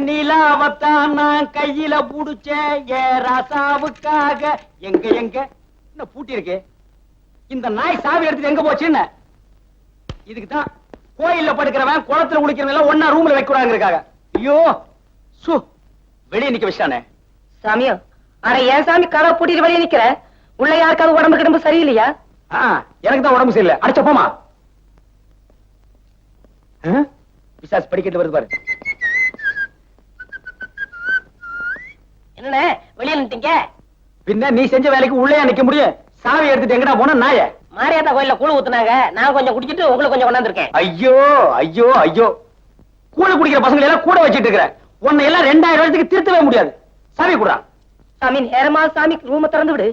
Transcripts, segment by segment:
நிலாவத்தான் நான் கையில புடிச்சேன் ஏ ராசாவுக்காக. எங்க எங்க என்ன பூட்டி இருக்கு? இந்த நாய் சாவி எடுத்துட்டு எங்க போச்சுன்னு இதுக்குதான் கோயில்ல படுக்கிறவன் குளத்துல குளிக்கிறவன் ஒன்னா ரூம்ல வைக்கிறாங்க இருக்காங்க. ஐயோ சு வெளியே நிக்க வச்சானே சாமியோ. ஆனா ஏன் சாமி கதவை பூட்டிட்டு வெளியே நிக்கிற? உள்ள யாருக்காவது உடம்பு கிடம்பு சரியில்லையா? எனக்கு தான் உடம்பு சரியில்லை. அடிச்ச போமா. பிசாசு படிக்கட்டு வருது பாரு. என்ன வெளியே நிட்டீங்க? பின்ன நீ செஞ்ச வேலைக்கு உள்ளே நிக்க முடியும்? சாவி எடுத்துட்டு எங்கடா போன நாய? மாரியாத்தா கோயில்ல கூழ் ஊத்துனாங்க, நான் கொஞ்சம் குடிச்சிட்டு உங்களுக்கு கொஞ்சம் கொண்டாந்துருக்கேன். ஐயோ ஐயோ ஐயோ, கூழ குடிக்கிற பசங்களை எல்லாம் கூட வச்சிட்டு இருக்கிற உன்னை எல்லாம் 2000 வருஷத்துக்கு திருத்தவே முடியாது. சாவி குடுறா. சாமி நேரமா சாமிக்கு ரூம திறந்து விடு.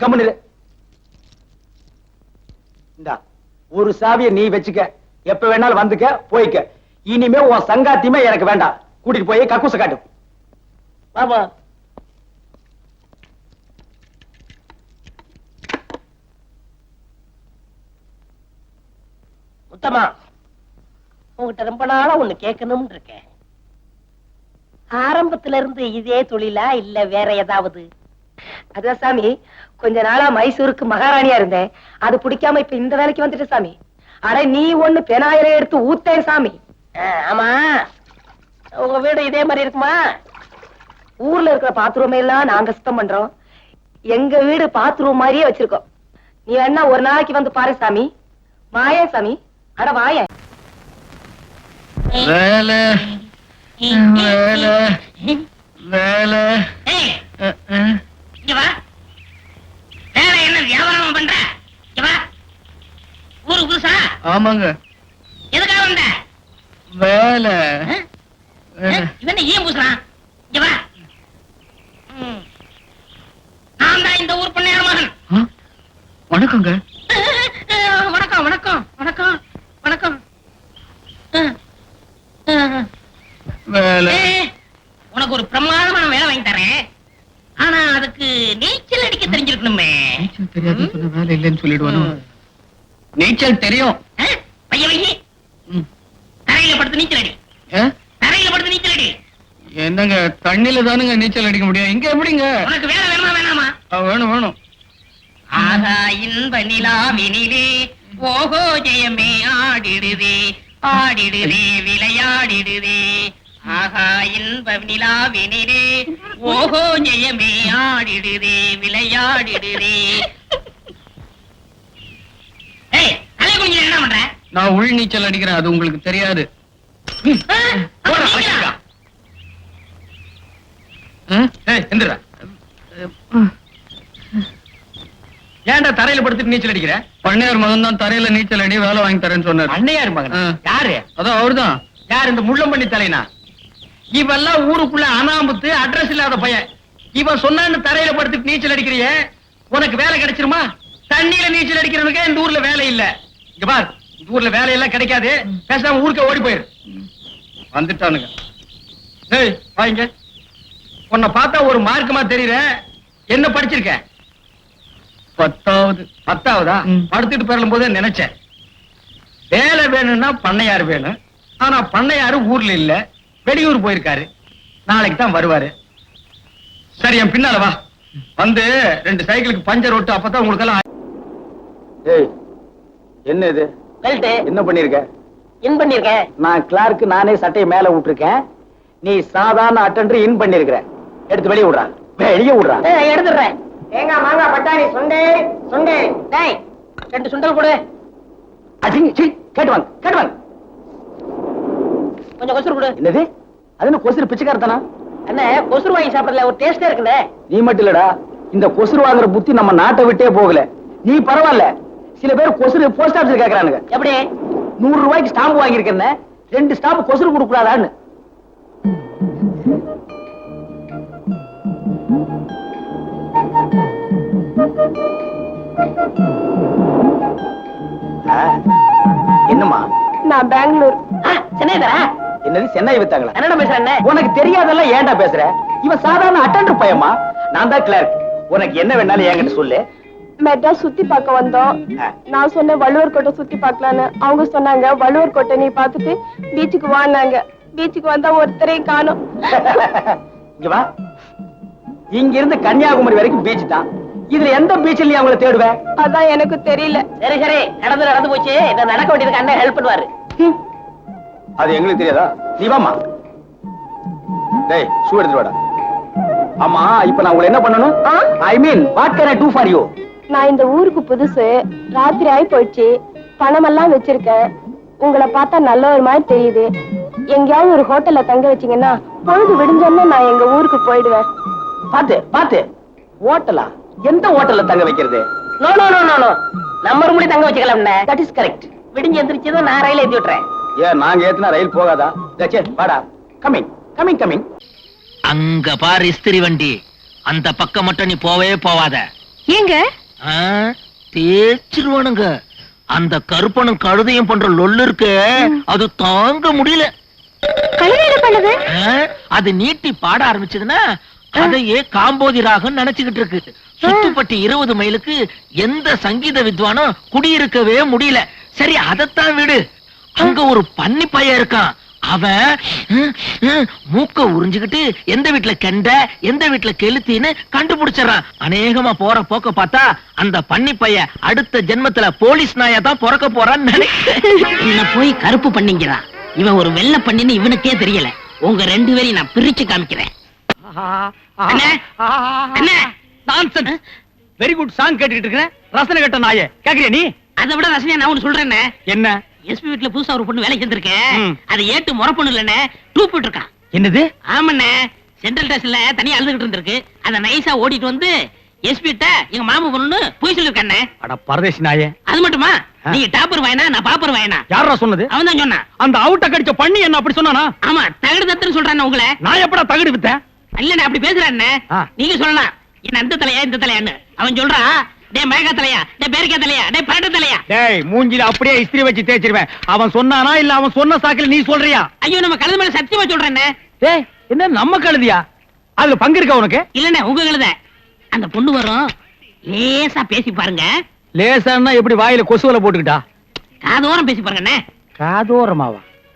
கம்முனு இந்தா ஒரு சாவியை நீ வச்சுக்க, எப்ப வேணாலும் வந்துக்க போய்க்க. இனிமே உன் சங்காத்தியமே எனக்கு வேண்டாம். கூட்டிட்டு போய் கக்கூச காட்டு. பாபா முத்தமா, உங்ககிட்ட ரொம்ப நாளா ஒண்ணு கேட்கணும்னு இருக்கேன். ஆரம்பத்துல இருந்து இதே தொழிலா இல்ல வேற ஏதாவது? அதான் சாமி, கொஞ்ச நாளா மைசூருக்கு மகாராணியா இருந்தேன். அது பிடிக்காம இப்ப இந்த வேலைக்கு வந்துட்டு சாமி. அட நீ ஒண்ணு பெனாயில எடுத்து ஊத்தேன் சாமி. ஆமா, உங்க வீடு இதே மாதிரி இருக்குமா? ஊர்ல இருக்கிற பாத்ரூம் எல்லாம் நாங்க சுத்தம் பண்றோம். எங்க வீடு பாத்ரூம் மாதிரியே வச்சிருக்கோம். நீ வேணா ஒரு நாளைக்கு வந்து பாரு சாமி. வாயே சாமி, அட வாயே. வேலை வேலை வேலை. இங்க வா. வேலை என்ன வியாபாரம் பண்ற? இங்க வா. ஊரு புதுசா? ஆமாங்க. எதுக்காக வந்த? வேலை. இவன் ஏன் பூசுறான்? இங்க வா. நான் தான் இந்த ஊர் பண்ணையார் மகன். வணக்கங்க. வணக்கம் வணக்கம் வணக்கம் வணக்கம். வேலை. உனக்கு ஒரு பிரமாதமான வேலை வாங்கி தரேன். ஆனா அதுக்கு நீச்சல் அடிக்க தெரிஞ்சிருக்கணுமே. நீச்சல் தெரியாது சொன்ன வேலை இல்லைன்னு சொல்லிடுவானோ? நீச்சல் தெரியும். பைய வையி. தரையில படுத்து நீச்சல் அடி. தரையில படுத்து நீச்சல் அடி. என்னங்க தண்ணில தானுங்க நீச்சல் அடிக்க முடியும், இங்க எப்படிங்க? உனக்கு வேலை வேணுமா வேணாமா? வேணும் வேணும். ஆகா இன்ப நிலாவினிலே ஓஹோ ஜெயமே ஆடிடுதே ஆடிடுதே விளையாடிடுதே. ஆகா இன்ப நிலாவினிலே ஓஹோ ஜெயமே ஆடிடுதே விளையாடிடுதே. ஏய் அலை குஞ்சு என்ன பண்ற? நான் உள் நீச்சல் அடிக்கிறேன், அது உங்களுக்கு தெரியாது. ஏன்டா தரையில படுத்துட்டு நீச்சல் அடிக்கிற? பண்ணையார் மகன் தான் தரையில நீச்சல் அடி வேலை வாங்கி தரேன்னு சொன்னார். பண்ணையார் மகன் யாரு? அதான் அவர்தான். யார்? இந்த முள்ளம்பண்ணி தலைனா? இவெல்லாம் ஊருக்குள்ள அனாமுத்து அட்ரஸ் இல்லாத பையன். இவன் சொன்னான்னு தரையில படுத்துட்டு நீச்சல் அடிக்கிறிய, உனக்கு வேலை கிடைச்சிருமா? தண்ணியில நீச்சல் அடிக்கிறவனுக்கு இந்த ஊர்ல வேலை இல்ல. இங்க பார், இந்த ஊர்ல வேலையெல்லாம் கிடைக்காது. பேசாம ஊருக்கு ஓடி போயிரு. வந்துட்டானுங்க. ஏய் வாங்க. உன்னை பார்த்தா ஒரு மார்க்கமா தெரியற. என்ன படிச்சிருக்க? 10வது. 10வதா? படுத்துட்டு பெறலும் போதே நினைச்சேன் வேலை வேணும்னா பண்ணையார் வேணும். ஆனா பண்ணையாரு ஊர்ல இல்ல, வெளியூர் போயிருக்காரு. நாளைக்கு தான் வருவாரு. சரி என் பின்னால வா. வந்து 2 சைக்கிளுக்கு பஞ்சர் ஓட்டு, அப்பதான் உங்களுக்கு எல்லாம். ஏய் என்ன இது? பெல்ட். என்ன பண்ணிருக்க? இன் பண்ணிருக்கேன். நான் கிளார்க்கு நானே சட்டையை மேல விட்டுருக்கேன். நீ சாதாரண அட்டெண்டர் இன் பண்ணிருக்கிற. எடுத்து வெளியே விடுறா. வெளியே விடுறா. எடுத்துடுறேன். தேங்காய் மாங்காய் பட்டாணி சுண்டை சுண்டை. டேய் 2 சுண்டல் கொடு. அடிங்க சீ, கேட்டு வாங்க கேட்டு வாங்க. கொஞ்சம் கொசுறு கொடு. என்னது? அது என்ன கொசுறு பிச்சைக்காரத்தானா? என்ன கொசுறு வாங்கி சாப்பிடறதுல ஒரு டேஸ்டே இருக்குல்ல. நீ மட்டும் இல்லடா, இந்த கொசுறு வாங்குற புத்தி நம்ம நாட்டை விட்டே போகல. நீ பரவாயில்ல, சில பேர் கொசுறு போஸ்ட் ஆபீஸ்ல கேக்குறானுங்க. எப்படி? 100 ரூபாய்க்கு ஸ்டாம்பு வாங்கியிருக்கேன்னு 2 ஸ்டாம்பு கொசுறு கொடுக்கூடாதான்னு. என்னம்மா? நான் பெங்களூர். சென்னை தானே? என்னது சென்னை வித்தாங்களா? என்னடா பேசுறேன்? உனக்கு தெரியாதெல்லாம் ஏன்டா பேசுற? இவன் சாதாரண அட்டெண்டர் பையமா. நான் தான் கிளார்க். உனக்கு என்ன வேணாலும் என்கிட்ட சொல்லு. மெட்ராஸ் சுத்தி பார்க்க வந்தோம். நான் சொன்னேன் வள்ளுவர் கோட்டை சுத்தி பார்க்கலான்னு. அவங்க சொன்னாங்க வள்ளுவர் கோட்டை நீ பார்த்துட்டு பீச்சுக்கு வான்னாங்க. பீச்சுக்கு வந்தா ஒருத்தரையும் காணோம். இங்க வா. இங்க இருந்து கன்னியாகுமரி வரைக்கும் பீச் தான். இதுல எந்த பீச்ல நீ அவங்கள தேடுவ? அதான் எனக்கு தெரியல. சரி சரி, நடந்து போச்சு. இத நடக்க வேண்டியதுக்கு அண்ணன் ஹெல்ப் பண்ணுவாரு. அது எங்களுக்கு தெரியாதா? நீ வாமா. டேய் ஷூ எடுத்து வாடா. ஆமா, இப்ப நான் உங்களை என்ன பண்ணணும்? I mean what can I do for you? நான் இந்த ஊருக்கு புதுசு, ராத்திரி ஆயி போயிடுச்சு, பணமெல்லாம் வச்சிருக்கேன். உங்களை பார்த்தா நல்ல ஒரு மாதிரி தெரியுது. எங்கேயாவது ஒரு ஹோட்டல்ல தங்க வச்சீங்கன்னா பொழுது விடிஞ்சோன்னா நான் எங்க ஊருக்கு போயிடுவேன். பாத்து ஹோட்டலா? எந்த ஹோட்டல்ல தங்க வைக்கிறது? No no no no no, நம்ம ரூம்ல தங்க வச்சுக்கலாம். That is correct. விடிஞ்சு எந்திரிச்சதும் நான் ரயில ஏத்தி விட்டுறேன். ஏன் நாங்க ஏத்துனா ரயில் போகாதா? சே வாடா. Coming coming coming. அங்க பாரு இஸ்திரி வண்டி. அந்த பக்கம் மட்டும் நீ போவே போவாத. ஏங்க? தேய்ச்சிருவானுங்க. அந்த கருப்பனும் கழுதையும் பண்ற லொல்லு இருக்கு, அது தாங்க முடியல. கழுதை பண்ணுது? அது நீட்டி பாட ஆரம்பிச்சதுன்னா அதையே காம்போதி ராகம் நினைச்சுக்கிட்டு இருக்கு. சுத்துப்பட்டி 20 மைலுக்கு எந்த சங்கீத வித்வானும் குடியிருக்கவே முடியல. சரி அதத்தான் விடு. அங்க ஒரு பன்னி பையன் இருக்கான். அவன் மூக்க உறிஞ்சுக்கிட்டு எந்த வீட்டுல கெண்ட எந்த வீட்டுல கெளுத்தின்னு கண்டுபிடிச்சிடறான். அநேகமா போற போக்க பார்த்தா அந்த பன்னி பையன் அடுத்த ஜென்மத்துல போலீஸ் நாயா தான் பிறக்க போறான்னு நினைக்கிறேன். போய் கருப்பு பண்ணிக்கிறான். இவன் ஒரு வெள்ளை பண்ணின்னு இவனுக்கே தெரியல. உங்க 2 பேரையும் நான் பிரிச்சு காமிக்கிறேன். வெரி குட் சாங் கேட்டுக்கிட்டு இருக்கேன். ரசனை கட்ட நாயே கேக்குறியா நீ? அதை விட ரசனையா நான் ஒண்ணு சொல்றேன். என்ன? எஸ்பி வீட்டுல புதுசா ஒரு பொண்ணு வேலைக்கு வந்திருக்கேன். அது ஏட்டு முறை பொண்ணு இல்லன்னு டூப் போட்டுருக்கான். என்னது? ஆமாண்ணே, சென்ட்ரல் ஸ்டேஷன்ல தனியா அழுதுகிட்டு இருந்திருக்கு. அத நைஸா ஓடிட்டு வந்து எஸ்பி கிட்ட எங்க மாமா பொண்ணு போய் சொல்லிருக்கானே. அட பரதேசி நாயே. அது மட்டுமா, நீங்க டாப்பர் வாயினா நான் பாப்பர் வாயினா? யாரா சொன்னது? அவன் தான் சொன்னான். அந்த அவுட்ட கடிச்ச பண்ணி என்ன அப்படி சொன்னானா? ஆமா, தகடு தத்துன்னு சொல்றானே உங்களை. நான் எப்படா தகடு வித்தேன்? இல்ல அப்படி பேசுறானே. நீங்க சொல்லலாம் என்ன அந்த தலையா இந்த தலையான்னு. அவன் சொல்றான், டே மயக்கா தலையா, டே பேரிக்கா தலையா, டே பரட்ட தலையா. டேய் மூஞ்சில அப்படியே இஸ்திரி வச்சு தேய்ச்சிருவேன். அவன் சொன்னானா இல்ல அவன் சொன்ன சாக்கில நீ சொல்றியா? ஐயோ, நம்ம கழுது மேல சத்தியமா சொல்றேன்னே. டேய் என்ன நம்ம கழுதியா? அதுல பங்கு இருக்கா உனக்கு? இல்லண்ணே, உங்க கழுத. அந்த பொண்ணு வரும், லேசா பேசி பாருங்க. லேசான்னா எப்படி வாயில கொசுவல போட்டுக்கிட்டா? காதோரம் பேசி பாருங்கண்ணே. காதோரமாவா?